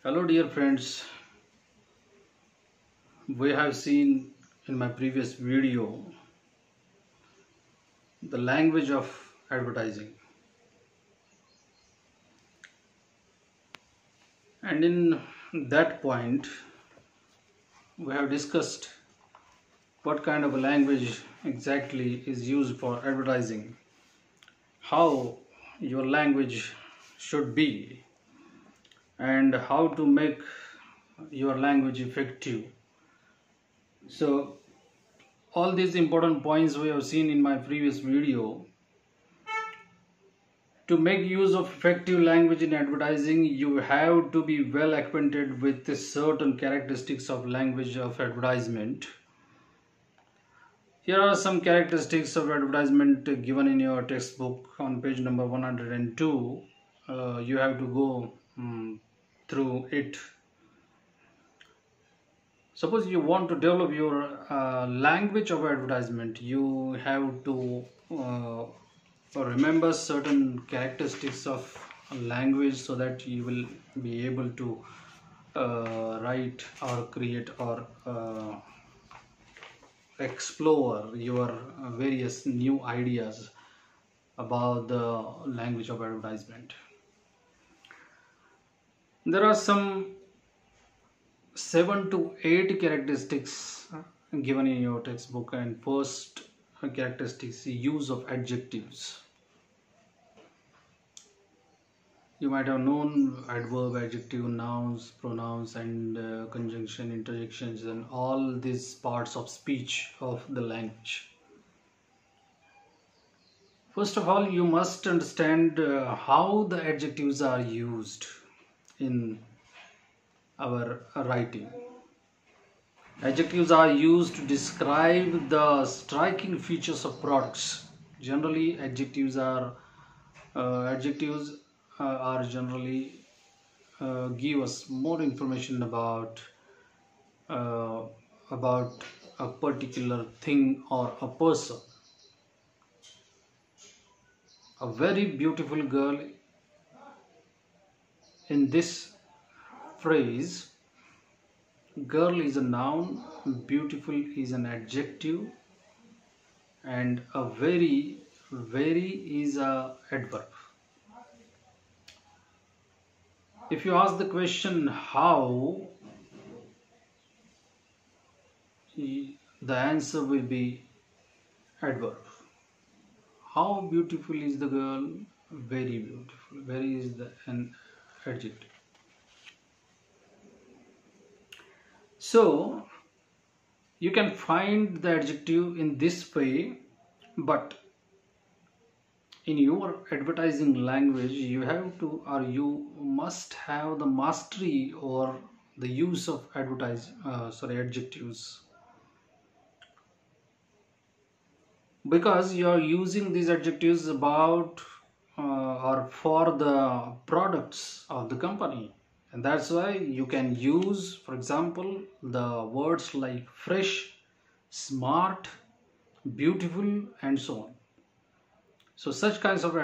Hello dear friends, we have seen in my previous video the language of advertising, and in that point we have discussed what kind of a language exactly is used for advertising, how your language should be, and how to make your language effective. So all these important points we have seen in my previous video. To make use of effective language in advertising, you have to be well acquainted with the certain characteristics of language of advertisement. Here are some characteristics of advertisement given in your textbook on page number 102. You have to go through it. Suppose you want to develop your language of advertisement, you have to remember certain characteristics of a language so that you will be able to write or create or explore your various new ideas about the language of advertisement. There are some 7 to 8 characteristics given in your textbook, and first characteristics, use of adjectives. You might have known adverb, adjective, nouns, pronouns, and conjunction, interjections, and all these parts of speech of the language. First of all, you must understand how the adjectives are used in our writing. Adjectives are used to describe the striking features of products. Generally, adjectives are generally give us more information about a particular thing or a person. A very beautiful girl, in this phrase, girl is a noun, beautiful is an adjective, and a very is a adverb. If you ask the question how, the answer will be adverb. How beautiful is the girl? Very beautiful. Very is an adjective. So you can find the adjective in this way, but in your advertising language you have to, or you must have the mastery or the use of adjectives, because you are using these adjectives about or for the products of the company, and that's why you can use, for example, the words like fresh, smart, beautiful, and so on. So such kinds of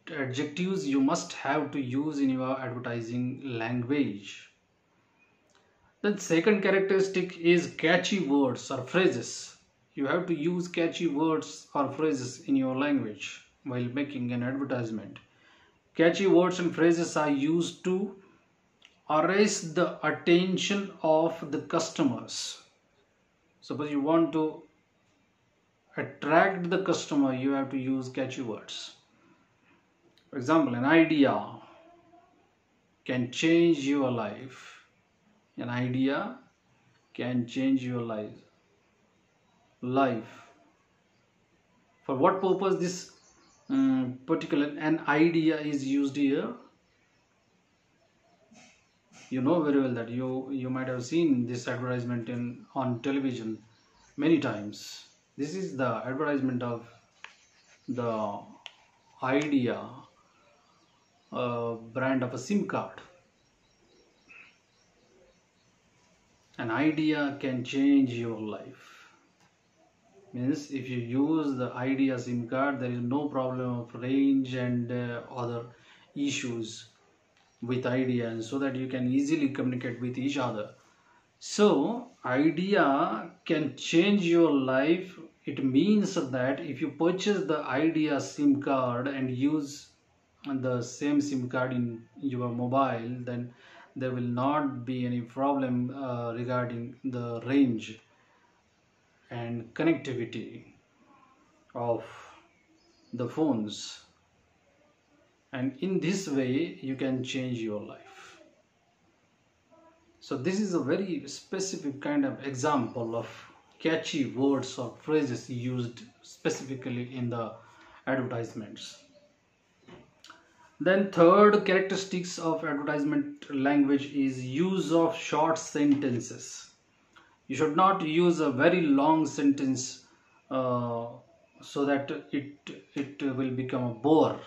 adjectives you must have to use in your advertising language. The second characteristic is catchy words or phrases. You have to use catchy words or phrases in your language while making an advertisement. Catchy words and phrases are used to arrest the attention of the customers. Suppose you want to attract the customer, you have to use catchy words. For example, an idea can change your life. An idea can change your life. For what purpose this particular an idea is used here? You know very well that you might have seen this advertisement on television many times. This is the advertisement of the idea brand of a SIM card. An idea can change your life. Means if you use the idea SIM card, there is no problem of range and other issues. with idea, and so that you can easily communicate with each other. So idea can change your life. It means that if you purchase the idea SIM card and use the same SIM card in your mobile, then there will not be any problem regarding the range and connectivity of the phones. And in this way you can change your life. So this is a very specific kind of example of catchy words or phrases used specifically in the advertisements. Then third characteristics of advertisement language is use of short sentences. You should not use a very long sentence so that it will become a bore.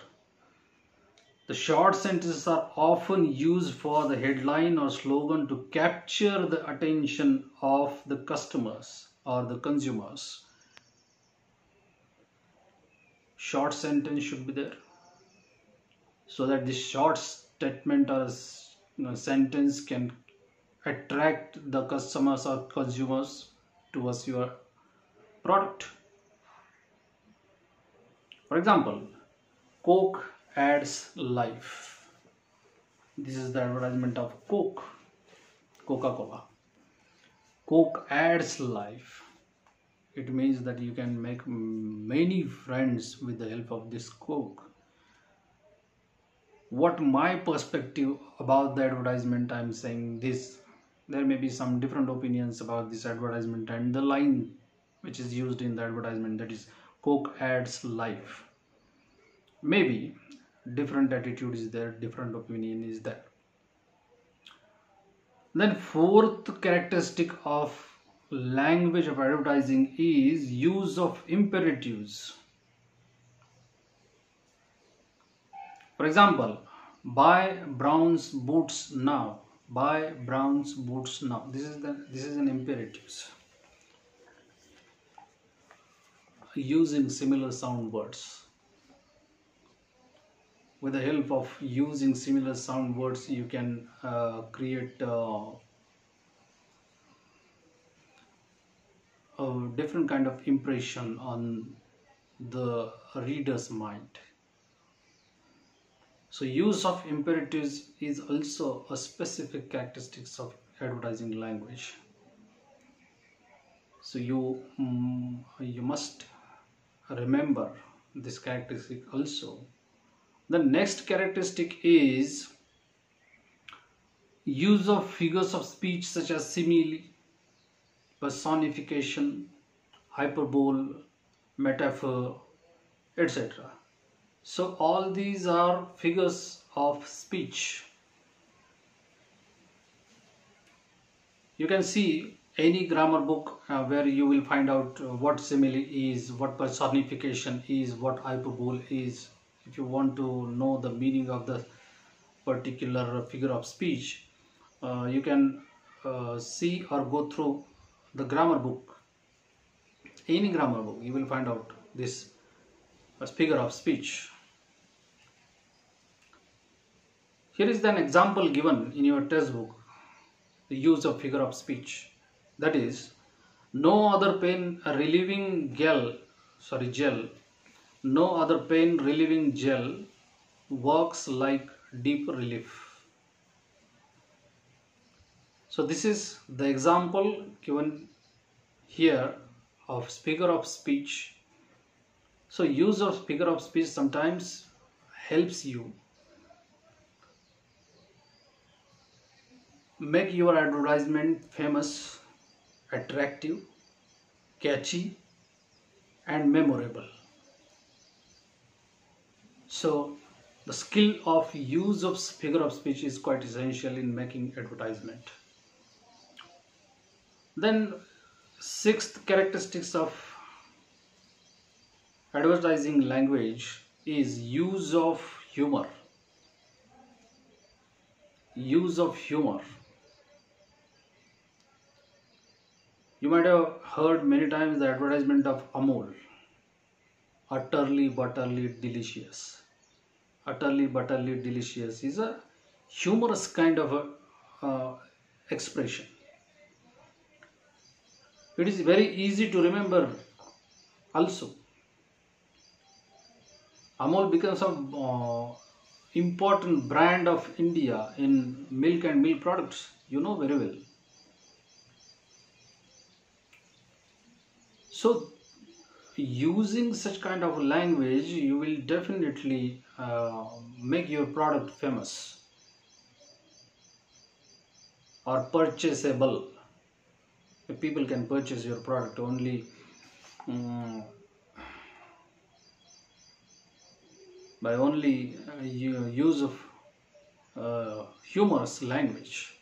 The short sentences are often used for the headline or slogan to capture the attention of the customers or the consumers. Short sentence should be there, so that this short statement or sentence can attract the customers or consumers towards your product. For example, Coke adds life. This is the advertisement of Coke, Coca-Cola. Coke adds life. It means that you can make many friends with the help of this Coke. What my perspective about the advertisement, I'm saying this. There may be some different opinions about this advertisement and the line which is used in the advertisement, that is Coke adds life. Maybe different attitude is there, different opinion is there. Then fourth characteristic of language of advertising is use of imperatives. For example, buy Brown's boots now. Buy Brown's boots now. This is an imperative. Using similar sound words. With the help of using similar sound words, you can create a different kind of impression on the reader's mind. So use of imperatives is also a specific characteristics of advertising language. So you must remember this characteristic also. The next characteristic is use of figures of speech such as simile, personification, hyperbole, metaphor, etc. So all these are figures of speech. You can see any grammar book where you will find out what simile is, what personification is, what hyperbole is. If you want to know the meaning of the particular figure of speech, you can see or go through the grammar book. Any grammar book, you will find out this figure of speech. Here is an example given in your textbook, the use of figure of speech. That is, no other pain relieving gel, no other pain relieving gel works like deep relief. So this is the example given here of figure of speech. So use of figure of speech sometimes helps you make your advertisement famous, attractive, catchy, and memorable. So the skill of use of figure of speech is quite essential in making advertisement. Then sixth characteristics of advertising language is use of humor. Use of humor. You might have heard many times the advertisement of Amul, utterly butterly delicious. Utterly butterly delicious is a humorous kind of a expression. It is very easy to remember also. Amul becomes a important brand of India in milk and milk products. You know very well. So using such kind of language, you will definitely make your product famous or purchasable. People can purchase your product only by only use of humorous language.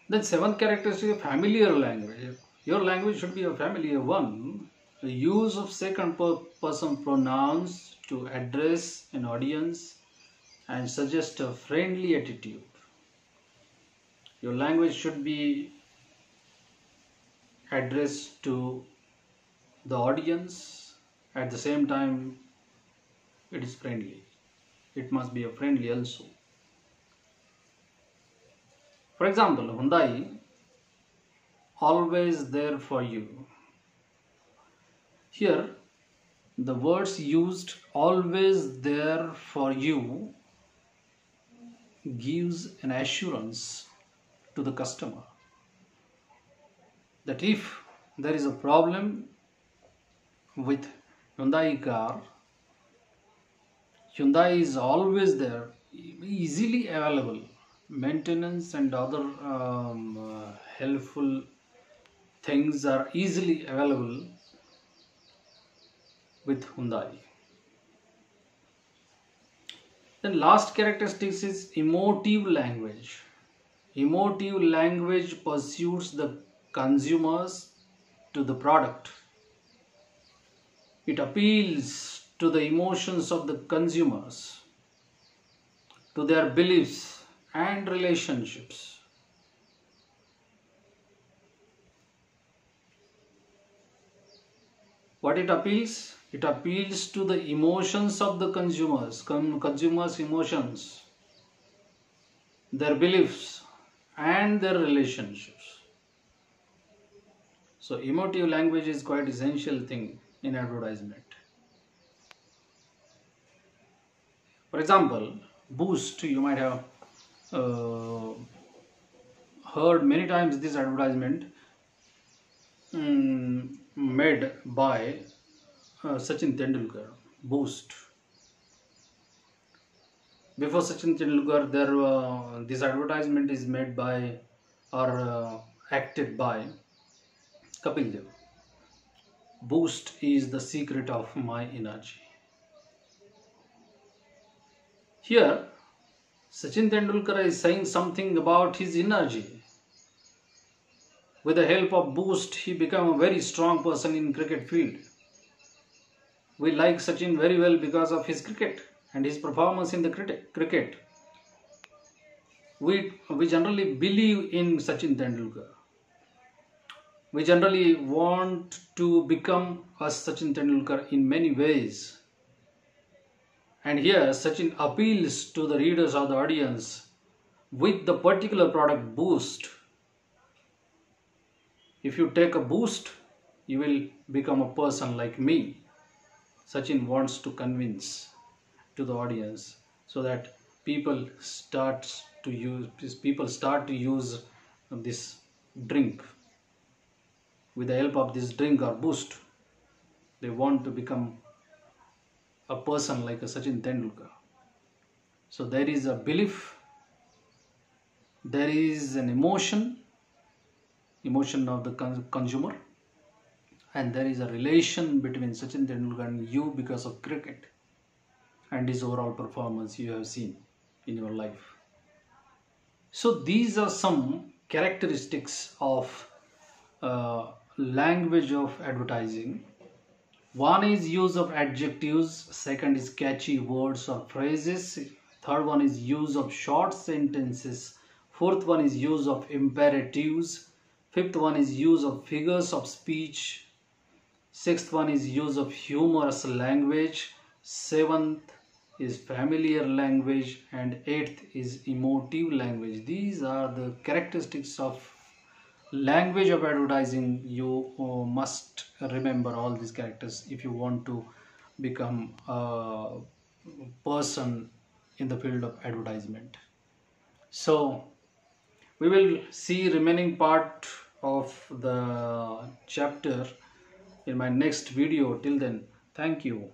Then seventh characteristic of familiar language. Your language should be a familiar one. The use of second person pronouns to address an audience and suggest a friendly attitude. Your language should be addressed to the audience. At the same time, it is friendly. It must be a friendly also. For example, Hyundai, always there for you. Here, the words used always there for you gives an assurance to the customer that if there is a problem with Hyundai car, Hyundai is always there, easily available. Maintenance and other helpful things are easily available with Hyundai. Then last characteristics is emotive language. Emotive language pursues the consumers to the product. It appeals to the emotions of the consumers, to their beliefs and relationships. What it appeals? It appeals to the emotions of the consumers, consumers' emotions, their beliefs and their relationships. So emotive language is quite essential thing in advertisement. For example, Boost, you might have heard many times this advertisement made by Sachin Tendulkar. Boost. Before Sachin Tendulkar, this advertisement is made by or acted by Kapil Dev. Boost is the secret of my energy. Here, Sachin Tendulkar is saying something about his energy. With the help of Boost, he became a very strong person in cricket field. We like Sachin very well because of his cricket and his performance in the cricket. We generally believe in Sachin Tendulkar. We generally want to become a Sachin Tendulkar in many ways. And here Sachin appeals to the readers or the audience with the particular product Boost. If you take a Boost, you will become a person like me. Sachin wants to convince to the audience so that people start to use this drink. With the help of this drink or Boost, they want to become a person like a Sachin Tendulkar. So there is a belief, there is an emotion of the consumer, and there is a relation between Sachin Tendulkar and you because of cricket and his overall performance you have seen in your life. So these are some characteristics of language of advertising. One is use of adjectives, second is catchy words or phrases, third one is use of short sentences, fourth one is use of imperatives, fifth one is use of figures of speech, sixth one is use of humorous language, seventh is familiar language, and eighth is emotive language. These are the characteristics of language of advertising. You must remember all these characters if you want to become a person in the field of advertisement. So we will see remaining part of the chapter in my next video. Till then, thank you.